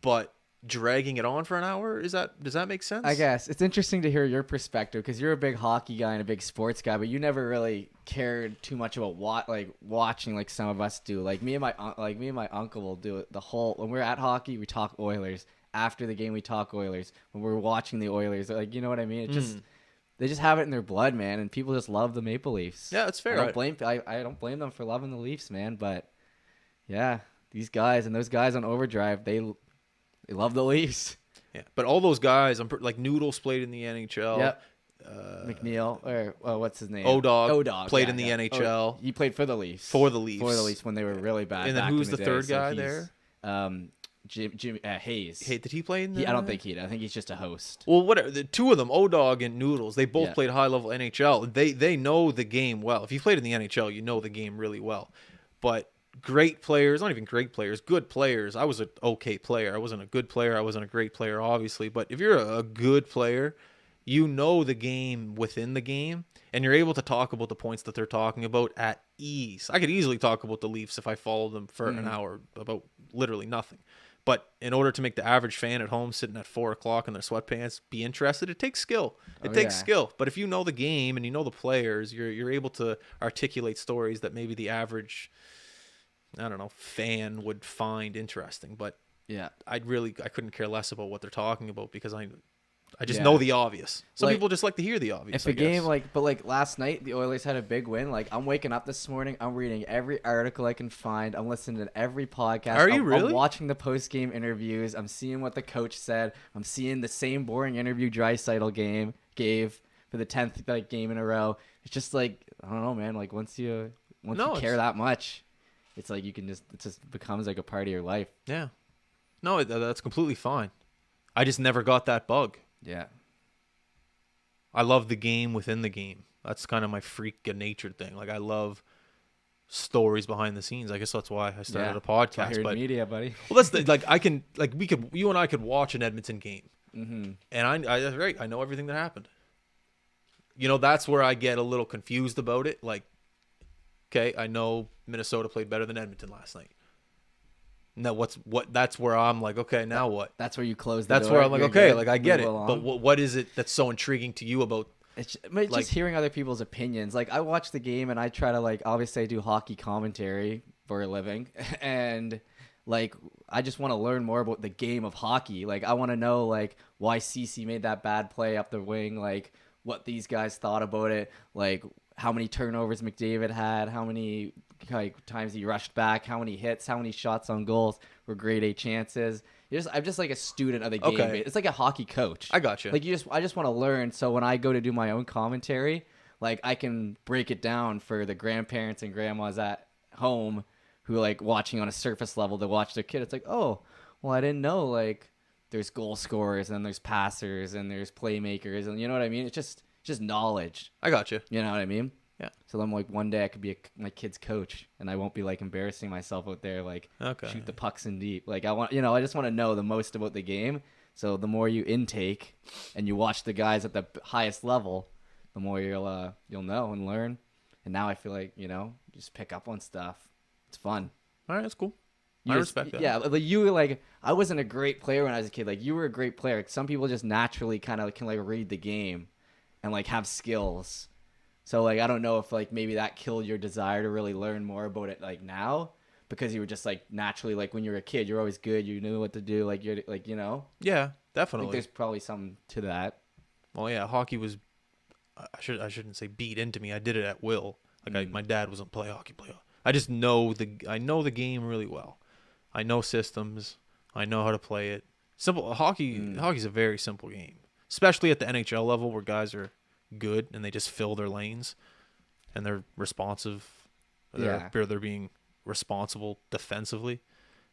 but dragging it on for an hour. Does that make sense? I guess it's interesting to hear your perspective because you're a big hockey guy and a big sports guy, but you never really cared too much about watching like some of us do. Like me and my uncle will do it the whole. When we're at hockey, we talk Oilers. After the game, we talk Oilers. When we're watching the Oilers, like you know what I mean. It just they just have it in their blood, man, and people just love the Maple Leafs. Yeah, that's fair. I don't blame them for loving the Leafs, man. But yeah, these guys and those guys on Overdrive, they love the Leafs. Yeah, but all those guys, like Noodles played in the NHL. Yep. McNeil or what's his name? Odog played in the NHL. He played for the Leafs. For the Leafs when they were really bad. And then who's the third guy there? Jim Hayes. Hey, did he play in the... I don't think he did. I think he's just a host. Well, whatever. The two of them, Odog and Noodles, they both played high-level NHL. They know the game well. If you played in the NHL, you know the game really well. But great players, not even great players, good players. I was an okay player. I wasn't a good player. I wasn't a great player, obviously. But if you're a good player, you know the game within the game, and you're able to talk about the points that they're talking about at ease. I could easily talk about the Leafs if I followed them for an hour about literally nothing. But in order to make the average fan at home sitting at 4 o'clock in their sweatpants be interested, it takes skill. It takes skill. But if you know the game and you know the players, you're able to articulate stories that maybe the average, I don't know, fan would find interesting. But yeah, I couldn't care less about what they're talking about because I just know the obvious. Some people just like to hear the obvious. If a game but last night the Oilers had a big win. Like I'm waking up this morning, I'm reading every article I can find. I'm listening to every podcast. Are you really? I'm watching the post game interviews. I'm seeing what the coach said. I'm seeing the same boring interview Draisaitl gave for the 10th game in a row. It's just like I don't know, man. Like once you care that much, it's like it just becomes like a part of your life. Yeah. No, that's completely fine. I just never got that bug. Yeah. I love the game within the game. That's kind of my freak natured thing. Like I love stories behind the scenes. I guess that's why I started a podcast. But media, buddy. Well, that's you and I could watch an Edmonton game, and I know everything that happened. That's where I get a little confused about it. Like, okay, I know Minnesota played better than Edmonton last night. No, that's where I'm like, okay, now what? That's where you close the That's door. where I'm like, okay, like I get it. But what is it that's so intriguing to you about it's just hearing other people's opinions. Like I watch the game and I try to obviously I do hockey commentary for a living and I just want to learn more about the game of hockey. Like I want to know why CC made that bad play up the wing, what these guys thought about it, how many turnovers McDavid had, how many times he rushed back, how many hits, how many shots on goals were grade A chances. I'm just like a student of the game. Okay. It's like a hockey coach. I got you. I just want to learn. So when I go to do my own commentary, I can break it down for the grandparents and grandmas at home who watching on a surface level to watch their kid. It's like, oh, well, I didn't know there's goal scorers and there's passers and there's playmakers and you know what I mean. It's just knowledge. I got you. You know what I mean? Yeah. So I'm one day I could be my kid's coach and I won't be embarrassing myself out there shoot the pucks in deep. I just want to know the most about the game. So the more you intake and you watch the guys at the highest level, the more you'll know and learn. And now I feel just pick up on stuff. It's fun. All right, that's cool. I respect that. Yeah, I wasn't a great player when I was a kid. You were a great player. Some people just naturally kind of can read the game and have skills. So I don't know if maybe that killed your desire to really learn more about it now because you were just naturally when you were a kid you're always good, you knew what to do, Yeah. Definitely. I think there's probably something to that. Well, yeah, hockey was. I shouldn't say beat into me. I did it at will. Like my dad wasn't play hockey. I just know the game really well. I know systems. I know how to play it. Simple hockey. Hockey's a very simple game, especially at the NHL level where guys are good and they just fill their lanes, and they're responsive. They're being responsible defensively.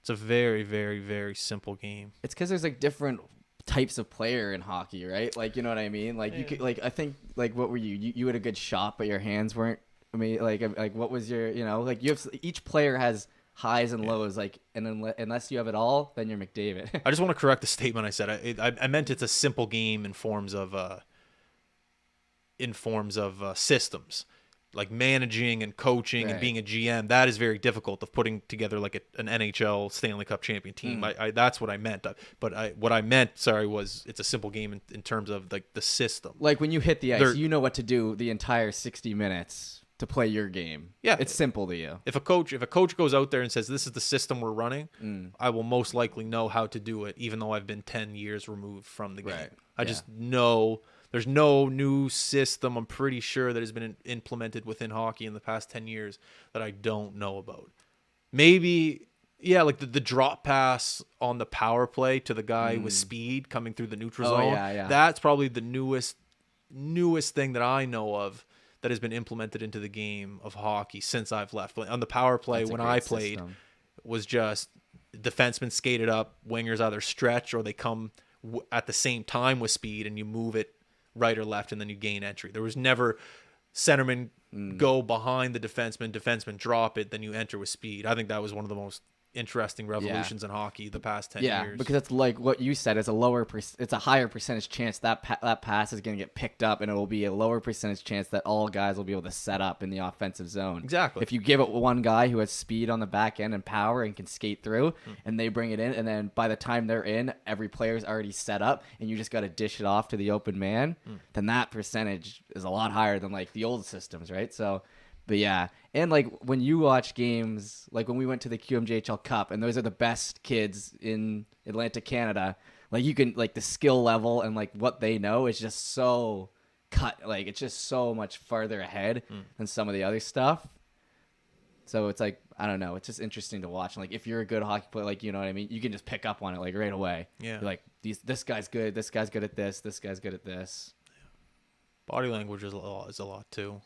It's a very, very, very simple game. It's because there's like different types of player in hockey, right? Like, you know what I mean? Like you could, like, I think, like, what were you had a good shot, but your hands weren't. I mean, like what was your, like you have, each player has highs and lows, like, and then unless you have it all, then you're McDavid. I just want to correct the statement I said. I meant it's a simple game in forms of systems, like managing and coaching and being a GM. That is very difficult of putting together like an NHL Stanley Cup champion team. That's what I meant. But what I meant, was it's a simple game in terms of like the system. Like when you hit the ice, you know what to do the entire 60 minutes to play your game. Yeah, it's simple to you. If a coach goes out there and says this is the system we're running, I will most likely know how to do it, even though I've been 10 years removed from the game. I just know there's no new system, I'm pretty sure, that has been implemented within hockey in the past 10 years that I don't know about. Maybe, like the drop pass on the power play to the guy with speed coming through the neutral zone. Yeah. That's probably the newest thing that I know of that has been implemented into the game of hockey since I've left. On the power play, when I played, was just defensemen skated up, wingers either stretch or they come at the same time with speed, and you move it right or left, and then you gain entry. There was never centerman go behind the defenseman drop it, then you enter with speed. I think that was one of the most interesting revolutions in hockey the past 10 years. Yeah, because it's like what you said, it's a higher percentage chance that pass is going to get picked up, and it will be a lower percentage chance that all guys will be able to set up in the offensive zone. Exactly. If you give it one guy who has speed on the back end and power and can skate through, and they bring it in, and then by the time they're in, every player's already set up, and you just got to dish it off to the open man, then that percentage is a lot higher than like the old systems, right? So, but yeah, and like when you watch games, like when we went to the QMJHL Cup, and those are the best kids in Atlantic, Canada, like you can, like the skill level and like what they know is just so like it's just so much farther ahead than some of the other stuff. So it's like, I don't know, it's just interesting to watch. And like if you're a good hockey player, like, you know what I mean, you can just pick up on it like right away. Yeah, you're like this guy's good at this guy's good at this. Body language is a lot too.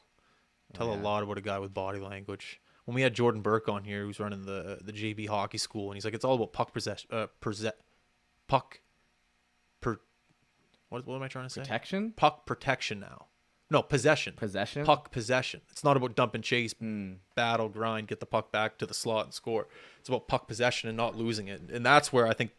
Tell a lot about a guy with body language. When we had Jordan Burke on here, who's running the JB hockey school, and he's like, it's all about puck possession. What am I trying to say? Protection? Puck protection now. No, possession. Possession? Puck possession. It's not about dump and chase, battle, grind, get the puck back to the slot and score. It's about puck possession and not losing it. And that's where I think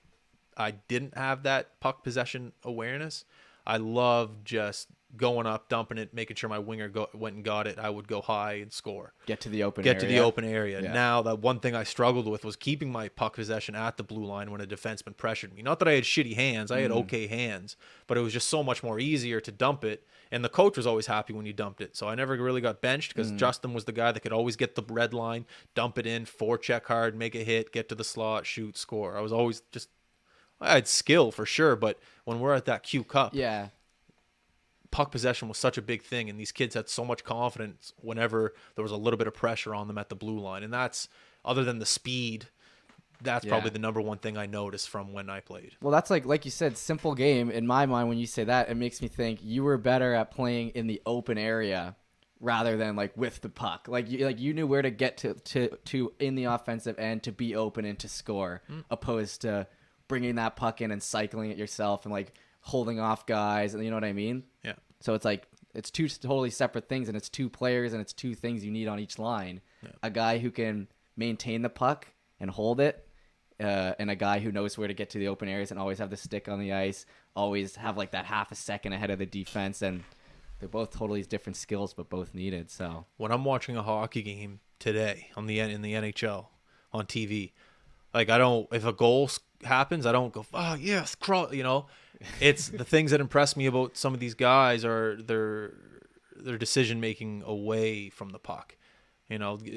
I didn't have that puck possession awareness. I love just going up, dumping it, making sure my winger went and got it. I would go high and score. Get to the open area. Yeah. Now, that one thing I struggled with was keeping my puck possession at the blue line when a defenseman pressured me. Not that I had shitty hands. I had okay hands. But it was just so much more easier to dump it. And the coach was always happy when you dumped it. So I never really got benched because Justin was the guy that could always get the red line, dump it in, forecheck hard, make a hit, get to the slot, shoot, score. I was always just... I had skill for sure, but when we're at that Q Cup, puck possession was such a big thing, and these kids had so much confidence whenever there was a little bit of pressure on them at the blue line. And that's, other than the speed, that's probably the number one thing I noticed from when I played. Well, that's like you said, simple game. In my mind, when you say that, it makes me think you were better at playing in the open area rather than like with the puck. Like you knew where to get to in the offensive end to be open and to score, opposed to bringing that puck in and cycling it yourself and like holding off guys, and you know what I mean? Yeah. So it's like it's two totally separate things, and it's two players, and it's two things you need on each line. Yeah. A guy who can maintain the puck and hold it, and a guy who knows where to get to the open areas and always have the stick on the ice, always have like that half a second ahead of the defense, and they're both totally different skills, but both needed. So when I'm watching a hockey game today in the NHL on TV, like if a goal happens, I don't go, oh yes, crawl, it's the things that impress me about some of these guys are their decision making away from the puck.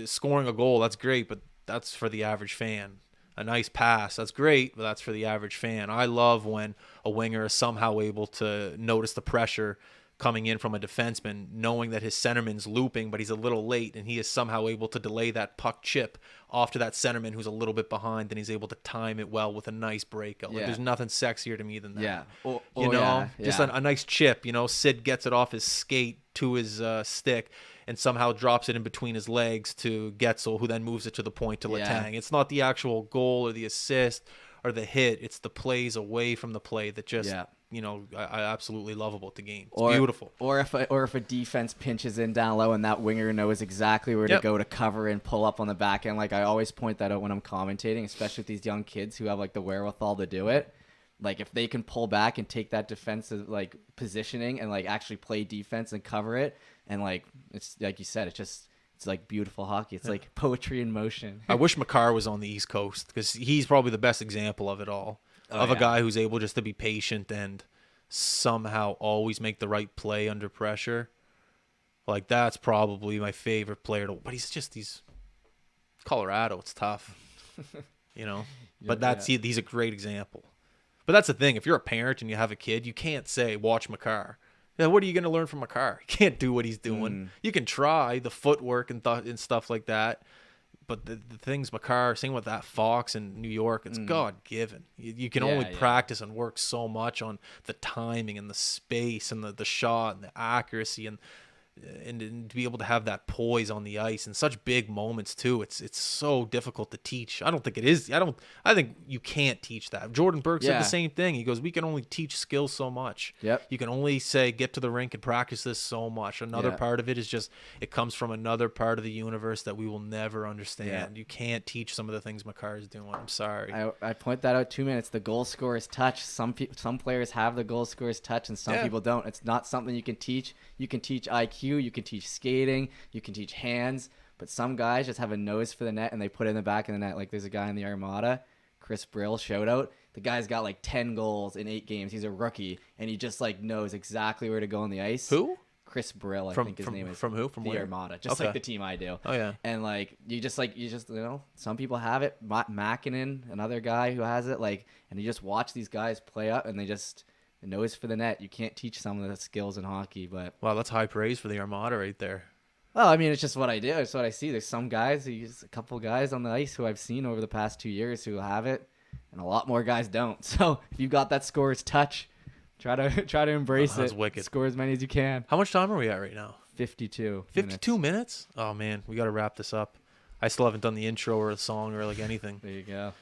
Scoring a goal, that's great, but that's for the average fan. a nice pass. That's great, but that's for the average fan. I love when a winger is somehow able to notice the pressure coming in from a defenseman, knowing that his centerman's looping, but he's a little late, and he is somehow able to delay that puck chip off to that centerman who's a little bit behind, and he's able to time it well with a nice breakout. Like, there's nothing sexier to me than that. Yeah. Just a nice chip. Sid gets it off his skate to his stick and somehow drops it in between his legs to Getzel, who then moves it to the point to Letang. It's not the actual goal or the assist or the hit. It's the plays away from the play that just I absolutely love about the game. It's beautiful. Or if a defense pinches in down low and that winger knows exactly where to go to cover and pull up on the back end. Like, I always point that out when I'm commentating, especially with these young kids who have like the wherewithal to do it. Like, if they can pull back and take that defensive like positioning and like actually play defense and cover it, and like it's like you said, it's like beautiful hockey. It's like poetry in motion. I wish Makar was on the East Coast, because he's probably the best example of it all. A guy who's able just to be patient and somehow always make the right play under pressure. Like, that's probably my favorite player but he's Colorado. It's tough, but he's a great example. But that's the thing. If you're a parent and you have a kid, you can't say, watch Makar. Yeah, what are you going to learn from Makar? You can't do what he's doing. You can try the footwork and stuff like that. But the things Makar, same with that Fox in New York, it's God-given. You can only practice and work so much on the timing and the space and the shot and the accuracy and to be able to have that poise on the ice in such big moments too. It's so difficult to teach. I don't think it is. I think you can't teach that. Jordan Burke said the same thing. He goes, we can only teach skills so much. Yep. You can only say, get to the rink and practice this so much. Another part of it is just, it comes from another part of the universe that we will never understand. Yeah. You can't teach some of the things Makar is doing. I'm sorry. I point that out 2 minutes. The goal scorer's touch. Some players have the goal scorer's touch and some people don't. It's not something you can teach. You can teach IQ. You can teach skating, you can teach hands, but some guys just have a nose for the net and they put it in the back of the net. Like, there's a guy in the Armada, Chris Brill, shout out. The guy's got like 10 goals in 8 games. He's a rookie and he just like knows exactly where to go on the ice. Who? Chris Brill, I think his name is. From who? From the where? Armada, just like the team I do. Oh yeah. And like you just some people have it. Makinen, another guy who has it, like, and you just watch these guys play up and they just nose for the net. You can't teach some of the skills in hockey, but wow, that's high praise for the Armada right there. Well, I mean, it's just what I do. It's what I see. There's some guys, a couple guys on the ice who I've seen over the past 2 years who have it, and a lot more guys don't. So if you got that scorer's touch, try to embrace it. Wicked. Score as many as you can. How much time are we at right now? 52. 52 minutes? Oh man, we got to wrap this up. I still haven't done the intro or the song or like anything. There you go.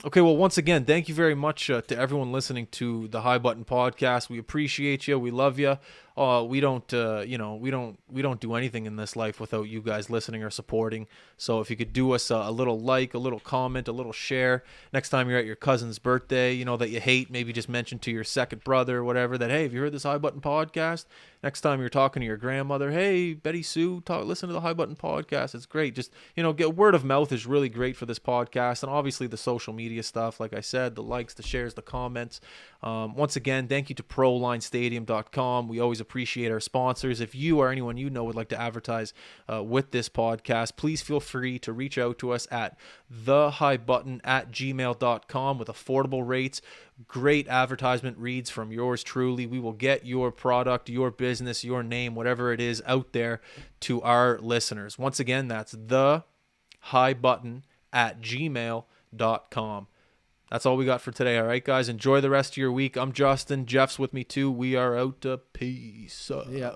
Okay, well, once again, thank you very much to everyone listening to the High Button podcast. We appreciate you. We love you. We don't do anything in this life without you guys listening or supporting. So if you could do us a little like, a little comment, a little share. Next time you're at your cousin's birthday, that you hate, maybe just mention to your second brother or whatever that, hey, have you heard this High Button podcast? Next time you're talking to your grandmother, hey, Betty Sue, listen to the High Button podcast. It's great. Just, get word of mouth is really great for this podcast. And obviously the social media stuff, like I said, the likes, the shares, the comments. Once again, thank you to ProLineStadium.com. We always appreciate our sponsors. If you or anyone you know would like to advertise with this podcast, please feel free to reach out to us at thehighbutton@gmail.com with affordable rates. Great advertisement reads from yours truly. We will get your product, your business, your name, whatever it is, out there to our listeners. Once again, that's thehighbutton@gmail.com. That's all we got for today. All right, guys. Enjoy the rest of your week. I'm Justin. Jeff's with me too. We are out. Peace. Yeah.